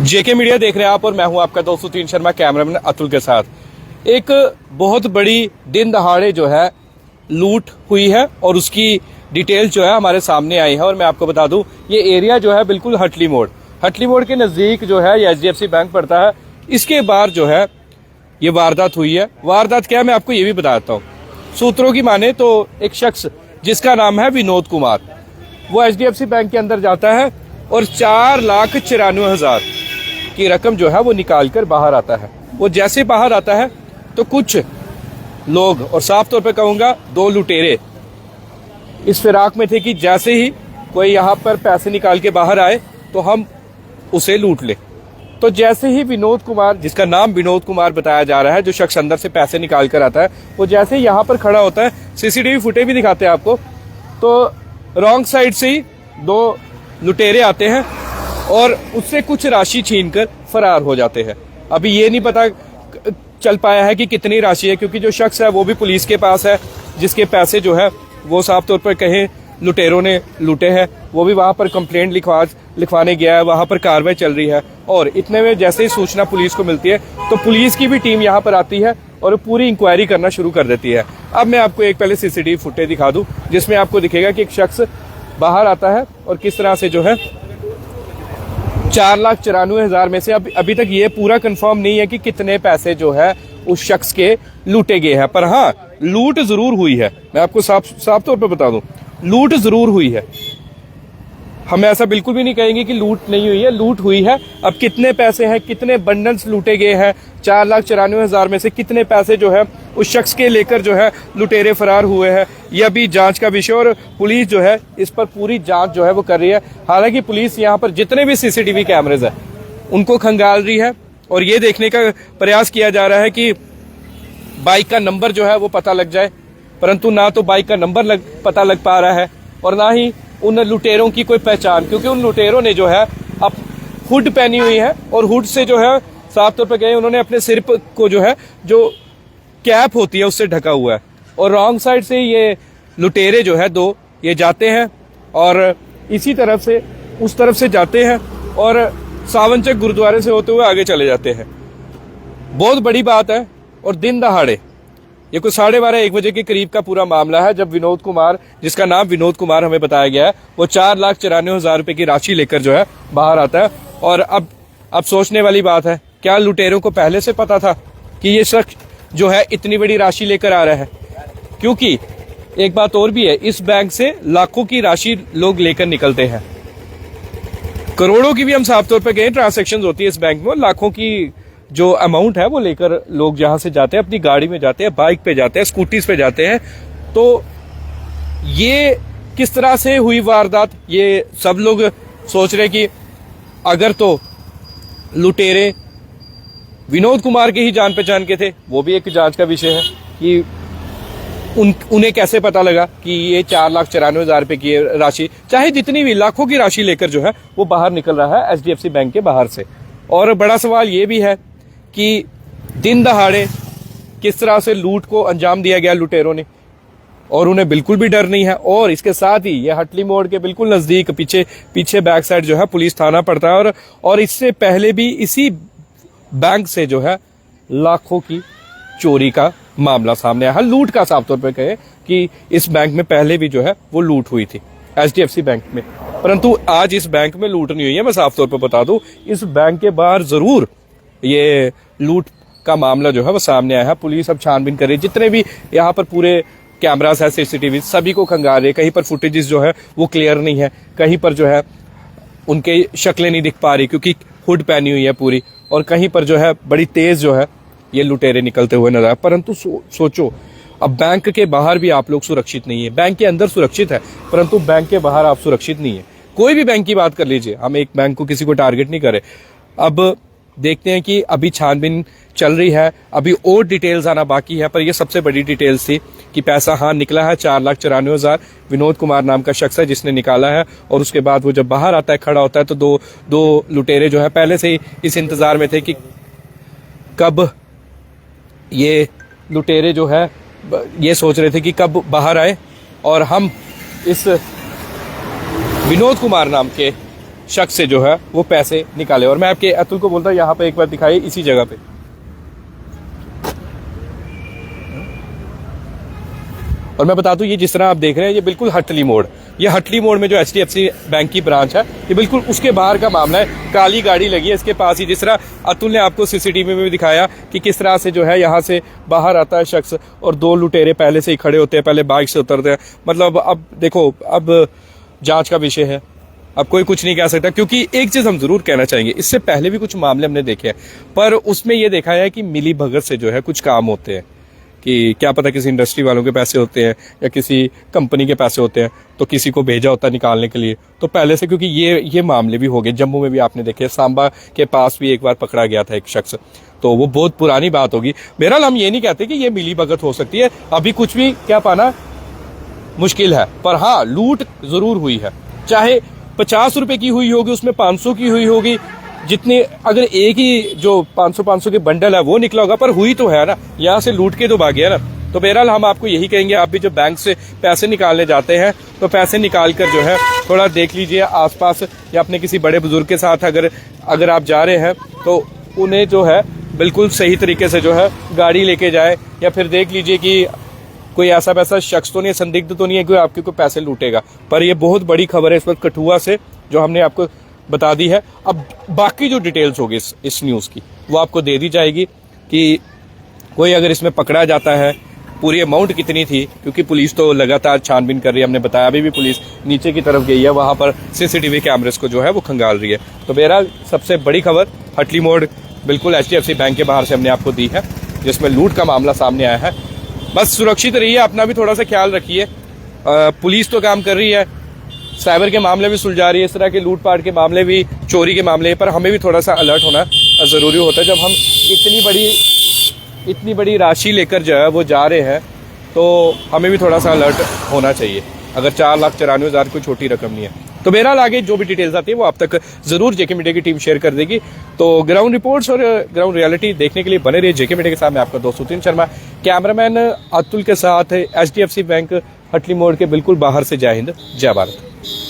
जेके media देख रहे हैं आप और मैं हूं आपका दोस्त सुतीन शर्मा, कैमरामैन अतुल के साथ। एक बहुत बड़ी दिन दहाड़े जो है लूट हुई है और उसकी डिटेल जो है हमारे सामने आई है। और मैं आपको बता दूं, ये एरिया जो है बिल्कुल हटली मोड़ के नज़दीक जो है ये HDFC बैंक पड़ता है। इसके बाहर जो है ये वारदात हुई है। वारदात क्या है मैं आपको ये भी बताता हूँ। सूत्रों की माने तो एक शख्स जिसका नाम है विनोद कुमार, वो HDFC बैंक के अंदर जाता है और 4,94,000 की रकम जो है वो निकाल कर बाहर आता है। वो जैसे बाहर आता है तो कुछ लोग, और साफ तौर पे कहूंगा 2 लुटेरे, इस फिराक में थे कि जैसे ही कोई यहाँ पर पैसे निकाल के बाहर आए तो हम उसे लूट ले। तो जैसे ही विनोद कुमार, जिसका नाम विनोद कुमार बताया जा रहा है, जो शख्स अंदर से पैसे निकाल कर आता है, वो जैसे ही यहाँ पर खड़ा होता है, CCTV फुटेज भी दिखाते हैं आपको, तो रॉन्ग साइड से ही 2 लुटेरे आते हैं और उससे कुछ राशि छीनकर फरार हो जाते हैं। अभी ये नहीं पता चल पाया है कि कितनी राशि है, क्योंकि जो शख्स है वो भी पुलिस के पास है, जिसके पैसे जो है वो साफ तौर पर कहें लुटेरों ने लूटे हैं। वो भी वहां पर कंप्लेंट लिखवाने गया है, वहां पर कार्रवाई चल रही है। और इतने में जैसे ही सूचना पुलिस को मिलती है तो पुलिस की भी टीम यहाँ पर आती है और पूरी इंक्वायरी करना शुरू कर देती है। अब मैं आपको एक पहले CCTV फुटेज दिखा दूं, जिसमें आपको दिखेगा कि एक शख्स बाहर आता है और किस तरह से जो है 4,94,000 में से अभी तक ये पूरा कंफर्म नहीं है कि कितने पैसे जो है उस शख्स के लूटे गए हैं। पर हाँ, लूट जरूर हुई है। मैं आपको साफ तौर पे बता दूं, लूट जरूर हुई है। हम ऐसा बिल्कुल भी नहीं कहेंगे कि लूट नहीं हुई है, लूट हुई है। अब कितने पैसे हैं, कितने बंडल्स लूटे गए हैं, 4,94,000 में से कितने पैसे जो है उस शख्स के लेकर जो है लुटेरे फरार हुए हैं, यह भी जांच का विषय। और पुलिस जो है इस पर पूरी जांच जो है वो कर रही है। हालांकि पुलिस यहाँ पर जितने भी CCTV कैमरेज है उनको खंगाल रही है और ये देखने का प्रयास किया जा रहा है कि बाइक का नंबर जो है वो पता लग जाए, परंतु ना तो बाइक का नंबर पता लग पा रहा है और ना ही उन लुटेरों की कोई पहचान, क्योंकि उन लुटेरों ने जो है अब हुड पहनी हुई है और हुड से जो है साफ तौर पर गए, उन्होंने अपने सिर को जो है जो कैप होती है उससे ढका हुआ है। और रॉन्ग साइड से ये लुटेरे जो है 2 ये जाते हैं और इसी तरफ से उस तरफ से जाते हैं और सावनचक गुरुद्वारे से होते हुए आगे चले जाते हैं। बहुत बड़ी बात है। और दिन दहाड़े ये कुछ 12:30-1 बजे के करीब का पूरा मामला है, जब विनोद कुमार, जिसका नाम विनोद कुमार हमें बताया गया है, वो 4,94,000 रुपए की राशि लेकर जो है बाहर आता है। और अब सोचने वाली बात है, क्या लुटेरों को पहले से पता था कि ये शख्स जो है इतनी बड़ी राशि लेकर आ रहा है? क्योंकि एक बात और भी है, इस बैंक से लाखों की राशि लोग लेकर निकलते हैं, करोड़ों की भी हम साफ तौर पर गए ट्रांजेक्शन होती है इस बैंक में। लाखों की जो अमाउंट है वो लेकर लोग जहां से जाते हैं, अपनी गाड़ी में जाते हैं, बाइक पे जाते हैं, स्कूटीज पे जाते हैं। तो ये किस तरह से हुई वारदात, ये सब लोग सोच रहे कि अगर तो लुटेरे विनोद कुमार के ही जान पहचान के थे, वो भी एक जांच का विषय है कि उन्हें कैसे पता लगा कि ये 4,94,000 रुपए की राशि, चाहे जितनी भी लाखों की राशि लेकर जो है वो बाहर निकल रहा है HDFC बैंक के बाहर से। और बड़ा सवाल ये भी है कि दिन दहाड़े किस तरह से लूट को अंजाम दिया गया लुटेरों ने, और उन्हें बिल्कुल भी डर नहीं है। और इसके साथ ही ये हटली मोड़ के बिल्कुल नजदीक पीछे बैक साइड जो है पुलिस थाना पड़ता है। और इससे पहले भी इसी बैंक से जो है लाखों की चोरी का मामला सामने आया। लूट का साफ तौर पर कहे कि इस बैंक में पहले भी जो है वो लूट हुई थी, HDFC बैंक में, परंतु आज इस बैंक में लूट नहीं हुई है। मैं साफ तौर पर बता दूं, इस बैंक के बाहर जरूर ये लूट का मामला जो है वो सामने आया है। पुलिस अब छानबीन कर रही है, जितने भी यहाँ पर पूरे कैमरास है, CCTV, सभी को खंगाल रहे। कहीं पर फुटेजेस जो है वो क्लियर नहीं है, कहीं पर जो है उनके शक्लें नहीं दिख पा रही क्योंकि हुड पहनी हुई है पूरी, और कहीं पर जो है बड़ी तेज जो है ये लुटेरे निकलते हुए नजर आए। परंतु सोचो, अब बैंक के बाहर भी आप लोग सुरक्षित नहीं है। बैंक के अंदर सुरक्षित है, परंतु बैंक के बाहर आप सुरक्षित नहीं है। कोई भी बैंक की बात कर लीजिए, हम एक बैंक को, किसी को टारगेट नहीं करे। अब देखते हैं कि अभी छानबीन चल रही है, अभी और डिटेल्स आना बाकी है, पर ये सबसे बड़ी डिटेल्स थी कि पैसा हाँ निकला है 4,94,000। विनोद कुमार नाम का शख्स है जिसने निकाला है। और उसके बाद वो जब बाहर आता है, खड़ा होता है, तो दो लुटेरे जो है पहले से ही इस इंतजार में थे कि कब ये लुटेरे जो है ये सोच रहे थे कि कब बाहर आए और हम इस विनोद कुमार नाम के शख्स से जो है वो पैसे निकाले। और मैं आपके अतुल को बोलता हूँ यहाँ पे एक बार दिखाइए, इसी जगह पे। और मैं बता दूं, ये जिस तरह आप देख रहे हैं, ये बिल्कुल हटली मोड़, ये हटली मोड़ में जो HDFC बैंक की ब्रांच है, ये बिल्कुल उसके बाहर का मामला है। काली गाड़ी लगी है इसके पास ही, जिस तरह अतुल ने आपको CCTV में भी दिखाया कि किस तरह से जो है यहाँ से बाहर आता है शख्स और दो लुटेरे पहले से ही खड़े होते हैं, पहले बाइक से उतरते हैं। मतलब अब देखो, अब जांच का विषय है, अब कोई कुछ नहीं कह सकता। क्योंकि एक चीज हम जरूर कहना चाहेंगे, इससे पहले भी कुछ मामले हमने देखे हैं, पर उसमें ये देखा है कि मिली भगत से जो है कुछ काम होते हैं, कि क्या पता किसी इंडस्ट्री वालों के पैसे होते हैं या किसी कंपनी के पैसे होते हैं, तो किसी को भेजा होता है निकालने के लिए। तो पहले से, क्योंकि ये मामले भी हो गए, जम्मू में भी आपने देखे, सांबा के पास भी एक बार पकड़ा गया था एक शख्स, तो वो बहुत पुरानी बात होगी। बहरहाल हम ये नहीं कहते कि ये मिली भगत हो सकती है, अभी कुछ भी क्या पाना मुश्किल है, पर हाँ लूट जरूर हुई है। चाहे 50 रुपए की हुई होगी, उसमें 500 की हुई होगी, जितनी अगर एक ही जो 500 के बंडल है वो निकला होगा, पर हुई तो है ना, यहाँ से लूट के तो भागे है ना। तो बहरहाल हम आपको यही कहेंगे, आप भी जो बैंक से पैसे निकालने जाते हैं तो पैसे निकाल कर जो है थोड़ा देख लीजिए आसपास, या अपने किसी बड़े बुजुर्ग के साथ अगर आप जा रहे हैं तो उन्हें जो है बिल्कुल सही तरीके से जो है गाड़ी लेके जाए, या फिर देख लीजिए कि कोई ऐसा वैसा शख्स तो नहीं है, संदिग्ध तो नहीं है कि आपके को पैसे लूटेगा। पर ये बहुत बड़ी खबर है इस वक्त कठुआ से, जो हमने आपको बता दी है। अब बाकी जो डिटेल्स होगी इस न्यूज़ की, वो आपको दे दी जाएगी कि कोई अगर इसमें पकड़ा जाता है, पूरी अमाउंट कितनी थी, क्योंकि पुलिस तो लगातार छानबीन कर रही है। हमने बताया अभी भी पुलिस नीचे की तरफ गई है, वहां पर CCTV कैमरेस को जो है वो खंगाल रही है। तो बहरहाल सबसे बड़ी खबर हटली मोड़ बिल्कुल HDFC बैंक के बाहर से हमने आपको दी है, जिसमें लूट का मामला सामने आया है। बस सुरक्षित रहिए, अपना भी थोड़ा सा ख्याल रखिए। पुलिस तो काम कर रही है, साइबर के मामले भी सुलझा रही है, इस तरह के लूटपाट के मामले भी, चोरी के मामले, पर हमें भी थोड़ा सा अलर्ट होना ज़रूरी होता है। जब हम इतनी बड़ी राशि लेकर जो है वो जा रहे हैं, तो हमें भी थोड़ा सा अलर्ट होना चाहिए। अगर 4,94,000 कोई छोटी रकम नहीं है। तो बहरहाल आगे जो भी डिटेल्स आती है वो आप तक जरूर JK मीडिया की टीम शेयर कर देगी। तो ग्राउंड रिपोर्ट्स और ग्राउंड रियलिटी देखने के लिए बने रहिए JK मीडिया के साथ। मैं आपका दोस्त सुतीन शर्मा, कैमरामैन अतुल के साथ HDFC बैंक हटली मोड़ के बिल्कुल बाहर से। जय हिंद, जय भारत।